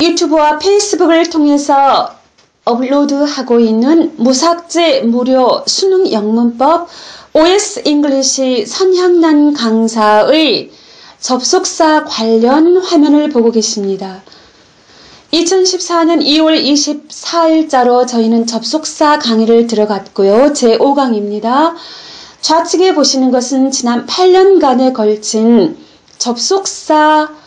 유튜브와 페이스북을 통해서 업로드하고 있는 무삭제 무료 수능 영문법 OS 잉글리시 선향란 강사의 접속사 관련 화면을 보고 계십니다. 2014년 2월 24일자로 저희는 접속사 강의를 들어갔고요. 제5강입니다. 좌측에 보시는 것은 지난 8년간에 걸친 접속사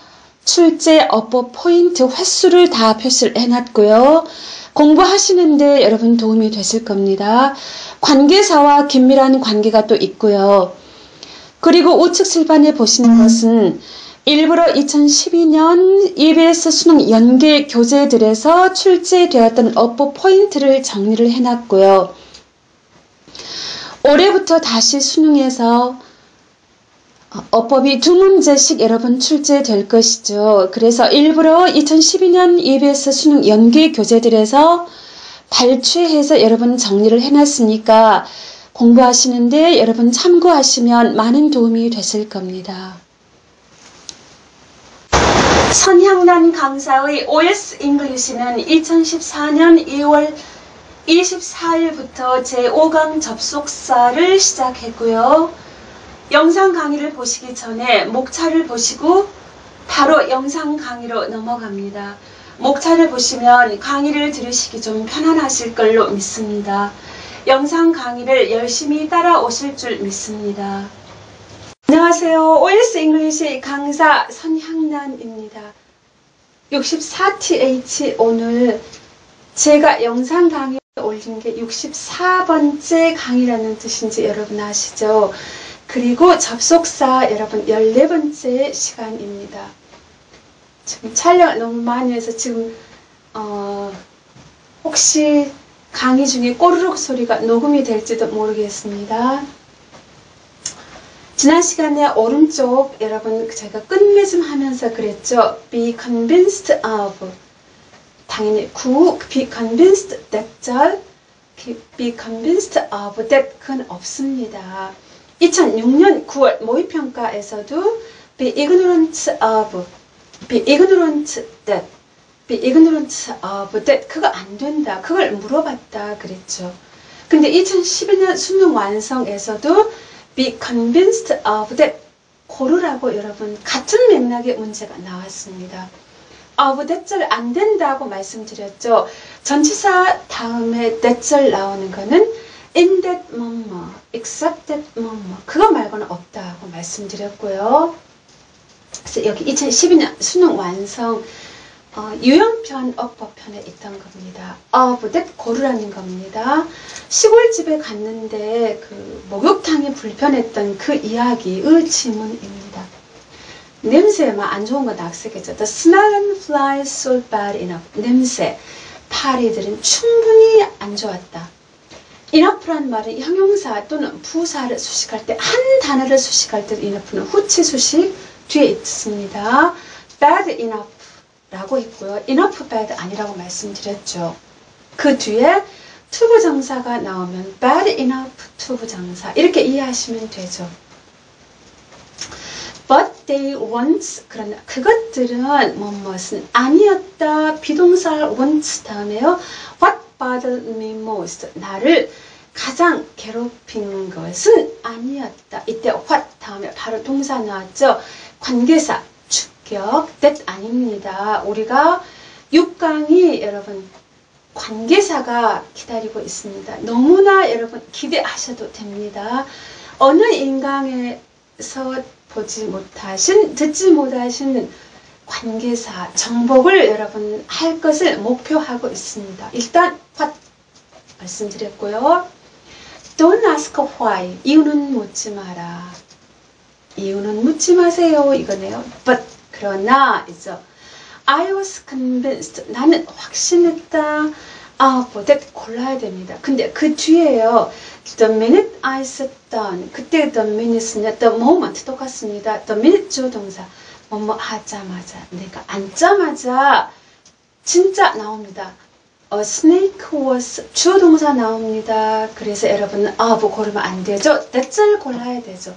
출제 어법 포인트 횟수를 다 표시를 해놨고요. 공부하시는데 여러분 도움이 되실 겁니다. 관계사와 긴밀한 관계가 또 있고요. 그리고 우측 칠판에 보시는 것은 일부러 2012년 EBS 수능 연계 교재들에서 출제되었던 어법 포인트를 정리를 해놨고요. 올해부터 다시 수능에서 어법이 2문제씩 여러분 출제될 것이죠. 그래서 일부러 2012년 EBS 수능 연계 교재들에서 발췌해서 여러분 정리를 해놨으니까 공부하시는데 여러분 참고하시면 많은 도움이 되실 겁니다. 선향란 강사의 OS 잉글리시는 2014년 2월 24일부터 제5강 접속사를 시작했고요. 영상 강의를 보시기 전에 목차를 보시고 바로 영상 강의로 넘어갑니다. 목차를 보시면 강의를 들으시기 좀 편안하실 걸로 믿습니다. 영상 강의를 열심히 따라오실 줄 믿습니다. 안녕하세요. OS 잉글리시 강사 선향란입니다. 64th 오늘 제가 영상 강의 올린 게 64번째 강의라는 뜻인지 여러분 아시죠? 그리고 접속사 여러분 14번째 시간입니다. 지금 촬영을 너무 많이 해서 지금 혹시 강의 중에 꼬르륵 소리가 녹음이 될지도 모르겠습니다. 지난 시간에 오른쪽 여러분 제가 끝맺음 하면서 그랬죠. Be convinced of 당연히 be convinced that 절 be convinced of that 그건 없습니다. 2006년 9월 모의평가에서도 be ignorant of that 그거 안 된다. 그걸 물어봤다 그랬죠. 근데 2012년 수능 완성에서도 be convinced of that 고르라고 여러분 같은 맥락의 문제가 나왔습니다. of that 절 안 된다고 말씀드렸죠. 전치사 다음에 that 절 나오는 거는 in that 뭐뭐, except that 뭐뭐 그거 말고는 없다고 말씀드렸고요. 그래서 여기 2012년 수능 완성 유형편 어법편에 있던 겁니다. of that 고르라는 겁니다. 시골집에 갔는데 그 목욕탕이 불편했던 그 이야기의 지문입니다. 냄새만 안 좋은 건 낙색했죠. The smell and fly so bad enough. 냄새, 파리들은 충분히 안 좋았다. enough란 말은 형용사 또는 부사를 수식할 때 한 단어를 수식할 때 enough는 후치 수식 뒤에 있습니다. bad enough 라고 했고요. enough bad 아니라고 말씀드렸죠. 그 뒤에 투부정사가 나오면 bad enough 투부정사 이렇게 이해하시면 되죠. But they once 그러나 그것들은 무엇은 아니었다. 비동사 once 다음에요. What bothered me most 나를 가장 괴롭힌 것은 아니었다. 이때 what 다음에 바로 동사 나왔죠. 관계사 주격 that 아닙니다. 우리가 6강이 여러분 관계사가 기다리고 있습니다. 너무나 여러분 기대하셔도 됩니다. 어느 인강에서 보지 못하신 듣지 못하신 관계사 정복을 여러분 할 것을 목표하고 있습니다. 일단 what 말씀드렸고요. Don't ask why 이유는 묻지 마라. 이유는 묻지 마세요 이거네요. But 그러나 이죠. I was convinced 나는 확신했다. that 골라야 됩니다. 근데 그 뒤에요. The minute I sat down 그때 the minute는 the moment 똑같습니다. The minute 주동사 뭐뭐 하자마자 내가 앉자마자 진짜 나옵니다. A snake was 주동사 나옵니다. 그래서 여러분 of 고르면 안 되죠. that을 골라야 되죠.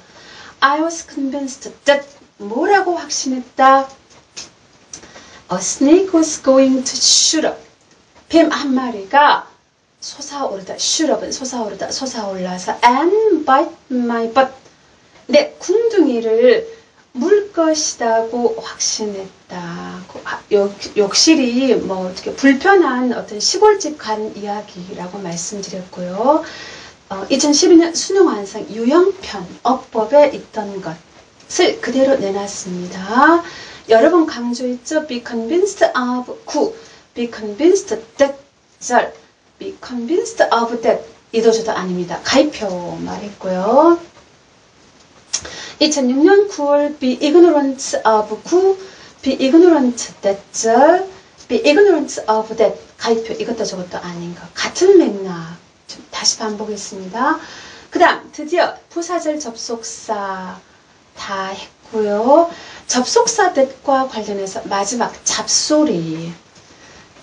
I was convinced that 뭐라고 확신했다. A snake was going to shoot up. 뱀 한 마리가 솟아오르다. shoot up은 솟아오르다, 솟아올라서 and bite my butt. 내 궁둥이를 물 것이다고 확신했다. 욕실이 뭐 어떻게 불편한 어떤 시골집 간 이야기라고 말씀드렸고요. 2012년 수능 완성 유형편 어법에 있던 것을 그대로 내놨습니다. 여러 번 강조했죠. Be convinced of 구, be convinced that 절, be convinced of that 이도저도 아닙니다. 가입표 말했고요. 2006년 9월 be ignorant of 구, be ignorant that 절, be ignorant of that 가입표 이것도 저것도 아닌 것. 같은 맥락. 좀 다시 반복했습니다. 그 다음 드디어 부사절 접속사 다 했고요. 접속사 that과 관련해서 마지막 잡소리.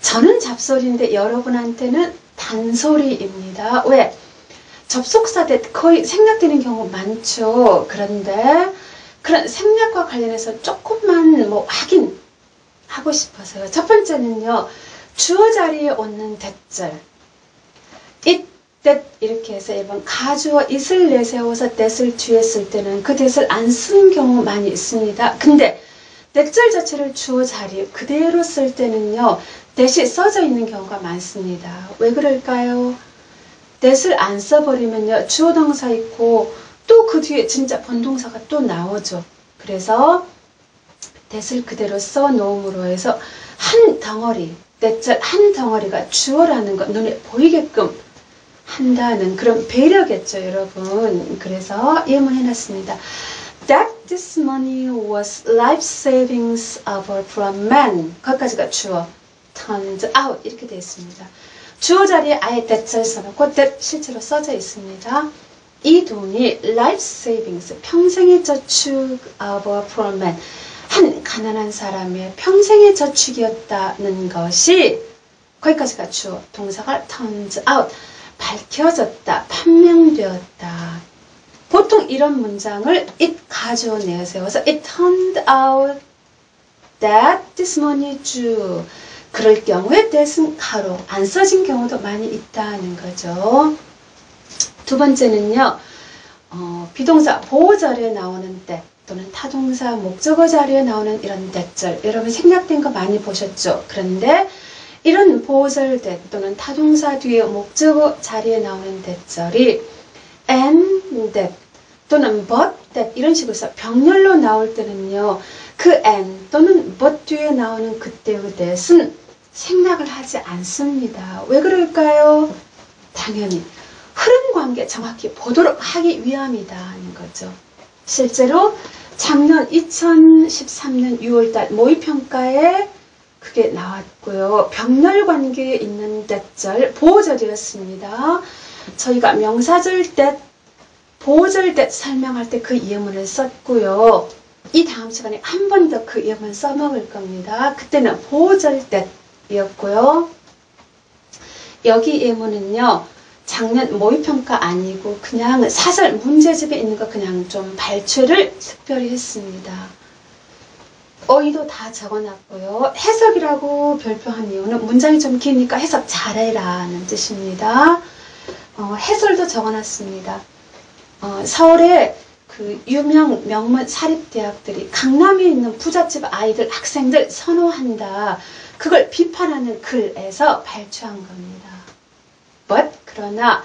저는 잡소리인데 여러분한테는 단소리입니다. 왜? 접속사 that 거의 생략되는 경우 많죠. 그런데 그런 생략과 관련해서 조금만 뭐 확인하고 싶어서요. 첫 번째는요. 주어 자리에 오는 that절. it, that 이렇게 해서 1번 가주어 it을 내세워서 that을 뒤에 쓸 때는 그 that을 안 쓰는 경우 많이 있습니다. 근데 that절 자체를 주어 자리에 그대로 쓸 때는요. that이 써져 있는 경우가 많습니다. 왜 그럴까요? that을 안 써버리면요. 주어 동사 있고 또 그 뒤에 진짜 본동사가 또 나오죠. 그래서 that을 그대로 써 놓음으로 해서 한 덩어리, that절 한 덩어리가 주어라는 것 눈에 보이게끔 한다는 그런 배려겠죠, 여러분. 그래서 예문 해놨습니다. That this money was life savings of a poor man. 거기까지가 주어. Turned out 이렇게 되어 있습니다. 주어 자리에 아예 that을 써놓고 that 실제로 써져 있습니다. 이 돈이 life savings 평생의 저축 of a poor man 한 가난한 사람의 평생의 저축이었다는 것이 거기까지가 주어. 동사가 turned out 밝혀졌다, 판명되었다. 보통 이런 문장을 it 가져오 내세워서 it turned out that this money due. 그럴 경우에 that은 가로 안 써진 경우도 많이 있다는 거죠. 두 번째는요. 비동사 보호절에 나오는 that 또는 타동사 목적어 자리에 나오는 이런 that절. 여러분 생략된 거 많이 보셨죠? 그런데 이런 보호절 that 또는 타동사 뒤에 목적어 자리에 나오는 that절이 and that 또는 but that 이런 식으로 해서 병렬로 나올 때는요. 그 and 또는 but 뒤에 나오는 그때의 that은 생략을 하지 않습니다. 왜 그럴까요? 당연히 흐름 관계 정확히 보도록 하기 위함이다는 거죠. 실제로 작년 2013년 6월달 모의평가에 그게 나왔고요. 병렬 관계에 있는 that절 보호절이었습니다. 저희가 명사절 that, 보호절 that 설명할 때 그 예문을 썼고요. 이 다음 시간에 한 번 더 그 예문 써먹을 겁니다. 그때는 보호절 that 이었고요. 여기 예문은요. 작년 모의평가 아니고 그냥 사설 문제집에 있는 거 그냥 좀 발췌를 특별히 했습니다. 어휘도 다 적어놨고요. 해석이라고 별표한 이유는 문장이 좀 기니까 해석 잘해라는 뜻입니다. 해설도 적어놨습니다. 서울의 그 유명 명문 사립대학들이 강남에 있는 부잣집 아이들 학생들 선호한다. 그걸 비판하는 글에서 발췌한 겁니다. But 그러나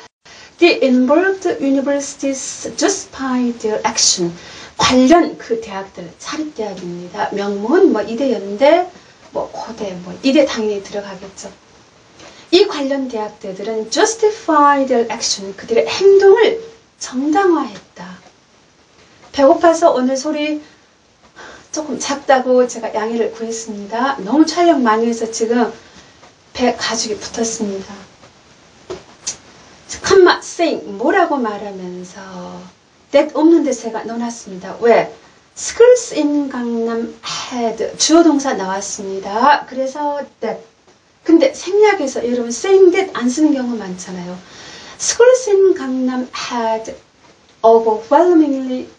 the involved universities justify their action. 관련 그 대학들 사립대학입니다. 명문 뭐 이대 연대 뭐 고대 뭐 이대 당연히 들어가겠죠. 이 관련 대학들은 justify their action. 그들의 행동을 정당화했다. 배고파서 오늘 소리 조금 작다고 제가 양해를 구했습니다. 너무 촬영 많이 해서 지금 배 가죽이 붙었습니다. 컴마 saying 뭐라고 말하면서 that 없는데 제가 넣어놨습니다. 왜? Schools in 강남 had 주어 동사 나왔습니다. 그래서 that 근데 생략해서 여러분 saying that 안 쓰는 경우 많잖아요. Schools in 강남 had overwhelmingly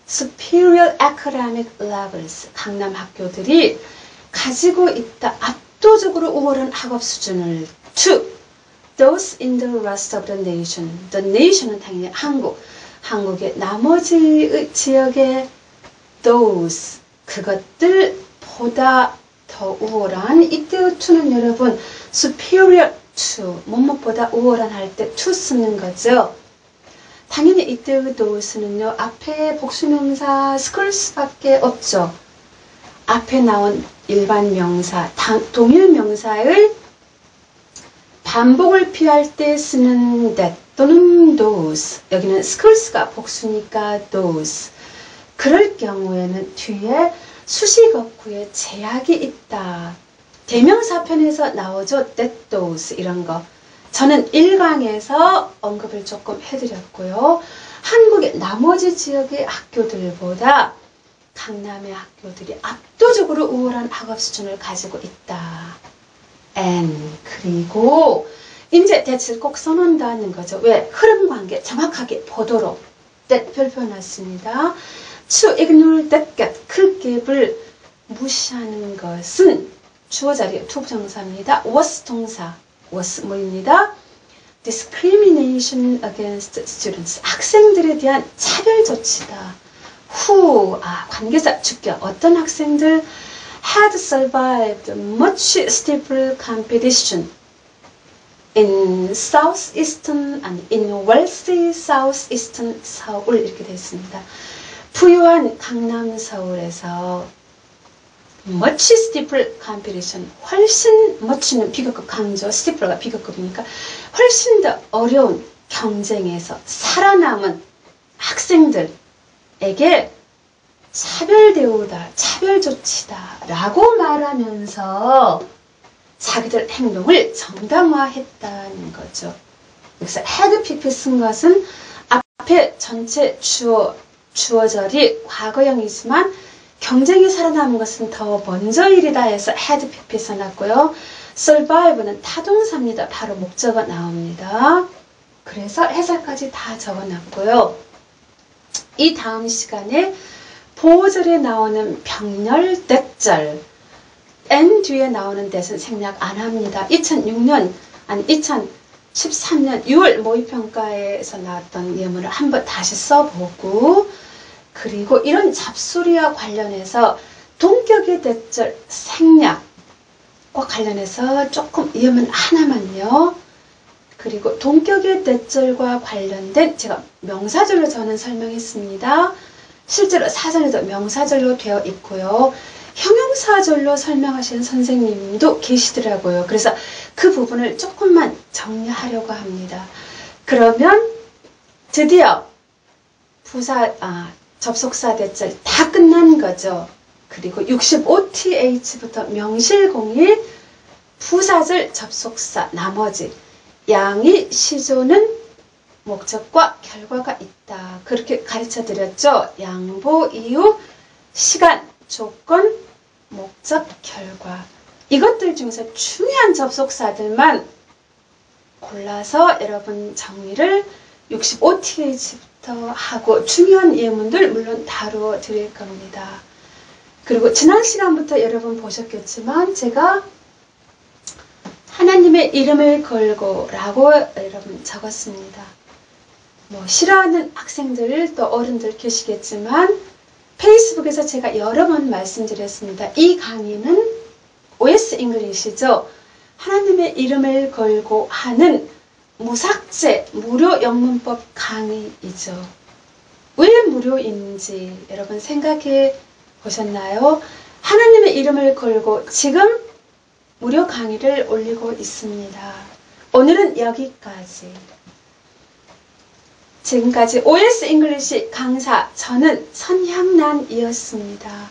superior academic levels. 강남 학교들이 가지고 있다. 압도적으로 우월한 학업 수준을 to those in the rest of the nation. The nation은 당연히 한국의 나머지 지역의 those 그것들보다 더 우월한 이때의 to는 여러분 superior to 뭐뭐보다 우월한 할 때 to 쓰는 거죠. 당연히 이때의 those는요 앞에 복수명사 schools 밖에 없죠. 앞에 나온 일반 명사 동일 명사의 반복을 피할 때 쓰는 that 또는 those. 여기는 schools,가 복수니까 those. 그럴 경우에는 뒤에 수식어구에 제약이 있다. 대명사편에서 나오죠. that, those 이런 거. 저는 1강에서 언급을 조금 해드렸고요. 한국의 나머지 지역의 학교들보다 강남의 학교들이 압도적으로 우월한 학업 수준을 가지고 있다. and 그리고 이제 that을 꼭 써놓는다는 거죠. 왜? 흐름 관계 정확하게 보도록 that 표현했습니다. to ignore that gap 그 갭을 무시하는 것은 주어 자리에 to 부정사입니다. was 동사 was 뭐입니다? discrimination against students 학생들에 대한 차별 조치다. who 관계사 주격 어떤 학생들 had survived much stiffer competition in southeastern and in wealthy southeastern 서울 이렇게 되어 있습니다. 부유한 강남 서울에서 much stiffer competition 훨씬 much는 비교급 강조 stiffer가 비교급이니까 훨씬 더 어려운 경쟁에서 살아남은 학생들에게 차별 대우다, 차별 조치다 라고 말하면서 자기들 행동을 정당화했다는 거죠. 여기서 had pp 쓴 것은 앞에 전체 주어절이 과거형이지만 경쟁에 살아남은 것은 더 먼저 일이다 해서 had pp 써놨고요. survive는 타동사입니다. 바로 목적어 나옵니다. 그래서 해설까지 다 적어놨고요. 이 다음 시간에 보호절에 나오는 병렬 대절 N 뒤에 나오는 대신 생략 안 합니다. 2013년 6월 모의평가에서 나왔던 예문을 한번 다시 써보고 그리고 이런 잡소리와 관련해서 동격의 대절 생략과 관련해서 조금 예문 하나만요. 그리고 동격의 대절과 관련된 제가 명사절로 저는 설명했습니다. 실제로 사전에도 명사절로 되어 있고요. 형용사절로 설명하시는 선생님도 계시더라고요. 그래서 그 부분을 조금만 정리하려고 합니다. 그러면 드디어 접속사 대절 다 끝난 거죠. 그리고 65th부터 명실공히 부사절 접속사 나머지 양의 시조는 목적과 결과가 있다. 그렇게 가르쳐 드렸죠. 양보, 이유, 시간, 조건, 목적, 결과. 이것들 중에서 중요한 접속사들만 골라서 여러분 정리를 65th부터 하고 중요한 예문들 물론 다루어 드릴 겁니다. 그리고 지난 시간부터 여러분 보셨겠지만 제가 하나님의 이름을 걸고 라고 여러분 적었습니다. 뭐 싫어하는 학생들 또 어른들 계시겠지만 페이스북에서 제가 여러 번 말씀드렸습니다. 이 강의는 OS 잉글리시죠. 하나님의 이름을 걸고 하는 무삭제 무료 영문법 강의이죠. 왜 무료인지 여러분 생각해 보셨나요? 하나님의 이름을 걸고 지금 무료 강의를 올리고 있습니다. 오늘은 여기까지. 지금까지 OS 잉글리시 강사 저는 선향란이었습니다.